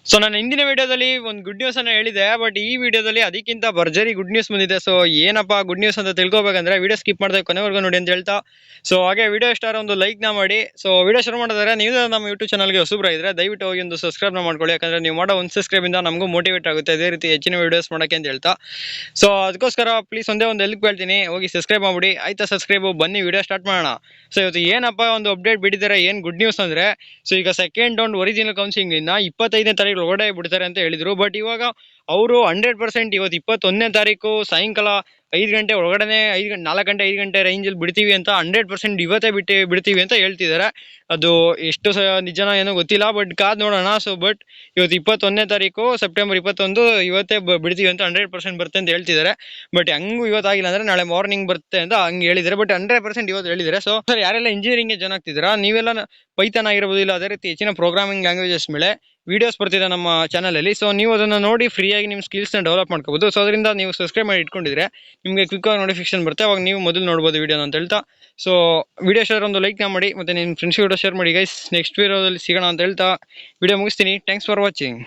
So ನಾನು ಹಿಂದಿನ ವಿಡಿಯೋದಲ್ಲಿ ಒಂದು ಗುಡ್ ನ್ಯೂಸ್ ಅನ್ನ ಹೇಳಿದೆ, ಬಟ್ ಈ ವಿಡಿಯೋದಲ್ಲಿ ಅದಕ್ಕಿಂತ ಭರ್ಜರಿ ಗುಡ್ ನ್ಯೂಸ್ ಬಂದಿದೆ. ಸೊ ಏನಪ್ಪಾ ಗುಡ್ ನ್ಯೂಸ್ ಅಂತ ತಿಳ್ಕೊಬೇಕಂದ್ರೆ ವಿಡಿಯೋ ಸ್ಕಿಪ್ ಮಾಡದೆ ಕೊನೆವರೆಗೂ ನೋಡಿ ಅಂತ ಹೇಳ್ತಾ, ಸೊ ಹಾಗೆ ವಿಡಿಯೋ ಇಷ್ಟ ಆದ್ರೆ ಒಂದು ಲೈಕ್ ನ ಮಾಡಿ. ಸೊ ವಿಡಿಯೋ ಶುರು ಮಾಡಿದ್ರೆ ನೀವು ನಮ್ಮ ಯೂಟ್ಯೂಬ್ ಚಾನಲ್ಗೆ ಹೊಸಬ್ರ ಇದ್ರೆ ದಯವಿಟ್ಟು ಹೋಗಿ ಒಂದು ಸಬ್ಸ್ಕ್ರೈಬ್ ನ ಮಾಡ್ಕೊಳ್ಳಿ, ಯಾಕಂದ್ರೆ ನೀವು ಮಾಡೋ ಒಂದು ಸಬ್ಸ್ಕ್ರೈಬ್ ಇಂದ ನಮಗೂ ಮೋಟಿವೇಟ್ ಆಗುತ್ತೆ ಇದೇ ರೀತಿ ಹೆಚ್ಚಿನ ವಿಡಿಯೋಸ್ ಮಾಡಕ್ಕೆ ಅಂತ ಹೇಳ್ತಾ. ಸೊ ಅದಕ್ಕೋಸ್ಕರ ಪ್ಲೀಸ್ ಒಂದೇ ಒಂದು ಹೆಲ್ಪ್ ಹೇಳ್ತೀನಿ, ಹೋಗಿ ಸಬ್ಸ್ಕ್ರೈಬ್ ಮಾಡ್ಬಿಡಿ. ಆಯ್ತಾ ಸಬ್ಸ್ಕ್ರೈಬ್, ಬನ್ನಿ ವಿಡಿಯೋ ಸ್ಟಾರ್ಟ್ ಮಾಡೋಣ. ಸೊ ಇವತ್ತು ಏನಪ್ಪಾ ಒಂದು ಅಪ್ಡೇಟ್ ಬಿಟ್ಟಿದ್ದಾರೆ, ಏನ್ ಗುಡ್ ನ್ಯೂಸ್ ಅಂದ್ರೆ, ಸೊ ಈಗ ಸೆಕೆಂಡ್ ರೌಂಡ್ ಒರಿಜಿನಲ್ ಕೌನ್ಸಿಲಿಂಗ್ ಇಂದ 25ನೇ ತಾರೀಕು ಒಳಗಡೆ ಬಿಡ್ತಾರೆ ಅಂತ ಹೇಳಿದ್ರು. ಬಟ್ ಇವಾಗ ಅವರು 100% ಇವತ್ತು 21ನೇ ತಾರೀಕು ಸಾಯಂಕಾಲ 5 ಗಂಟೆ ಒಳಗಡೆ 4 ಗಂಟೆ 5 ಗಂಟೆ ರೇಂಜ್ ಅಲ್ಲಿ ಬಿಡ್ತೀವಿ ಅಂತ 100% ಇವತ್ತೇ ಬಿಡ್ತೀವಿ ಅಂತ ಹೇಳ್ತಿದ್ದಾರೆ. ಅದು ಎಷ್ಟು ನಿಜನೋ ಏನೋ ಗೊತ್ತಿಲ್ಲ, ಬಟ್ ಕಾದ್ ನೋಡೋಣ. ಸೊ ಬಟ್ ಇವತ್ತು 21ನೇ ತಾರೀಕು ಸೆಪ್ಟೆಂಬರ್ 21 ಇವತ್ತೇ ಬಿಡ್ತೀವಿ ಅಂತ 100% ಬರುತ್ತೆ ಅಂತ ಹೇಳ್ತಿದ್ದಾರೆ. ಬಟ್ ಹಂಗೂ ಇವತ್ತಾಗಿಲ್ಲ ಅಂದ್ರೆ ನಾಳೆ ಮಾರ್ನಿಂಗ್ ಬರುತ್ತೆ ಅಂತ ಹಂಗೆ ಹೇಳಿದ್ದಾರೆ. ಬಟ್ 100% ಇವತ್ತು ಹೇಳಿದ್ದಾರೆ. ಸೊ ಸರ್ ಯಾರೆಲ್ಲ ಇಂಜಿನಿಯರಿಂಗ್ ಜಾಯ್ನ್ ಆಗ್ತಿದ್ದೀರಾ, ನೀವೆಲ್ಲ ಪೈಥಾನ್ ಆಗಿರ್ಬೋದು, ಇಲ್ಲ ಅದೇ ರೀತಿ ಹೆಚ್ಚಿನ ಪ್ರೋಗ್ರಾಮಿಂಗ್ ಲ್ಯಾಂಗ್ವೇಜಸ್ ಮೇಲೆ ವಿಡಿಯೋಸ್ ಬರ್ತಿದೆ ನಮ್ಮ ಚಾನಲ್ ಅಲ್ಲಿ. ಸೊ ನೀವು ಅದನ್ನ ನೋಡಿ ಫ್ರೀಯಾಗಿ ನಿಮ್ಮ ಸ್ಕಿಲ್ಸ್ ನ ಡೆವಲಪ್ ಮಾಡ್ಕೋಬಹುದು. ಸೊ ಅದರಿಂದ ನೀವು ಸಬ್ಸ್ಕ್ರೈಬ್ ಮಾಡಿ ಇಟ್ಕೊಂಡಿದ್ರೆ ನಿಮಗೆ ಕ್ವಿಕ್ ಆಗಿ ನೋಟಿಫಿಕೇಶನ್ ಬರುತ್ತೆ, ಅವಾಗ ನೀವು ಮೊದಲು ನೋಡಬಹುದು ವಿಡಿಯೋ ಅಂತ ಹೇಳ್ತಾ. ಸೊ ವಿಡಿಯೋ ಶೇರ್ ಒಂದು ಲೈಕ್ ಮಾಡಿ, ಮತ್ತೆ ನಿಮ್ಮ ಫ್ರೆಂಡ್ಸ್ ವಿಡಿಯೋ ಶೇರ್ ಮಾಡಿ ಗೈಸ್. ನೆಕ್ಸ್ಟ್ ವಿಡಿಯೋದಲ್ಲಿ ಸಿಗೋಣ ಅಂತ ಹೇಳ್ತಾ ವಿಡಿಯೋ ಮುಗಿಸ್ತೀನಿ. Thanks for watching.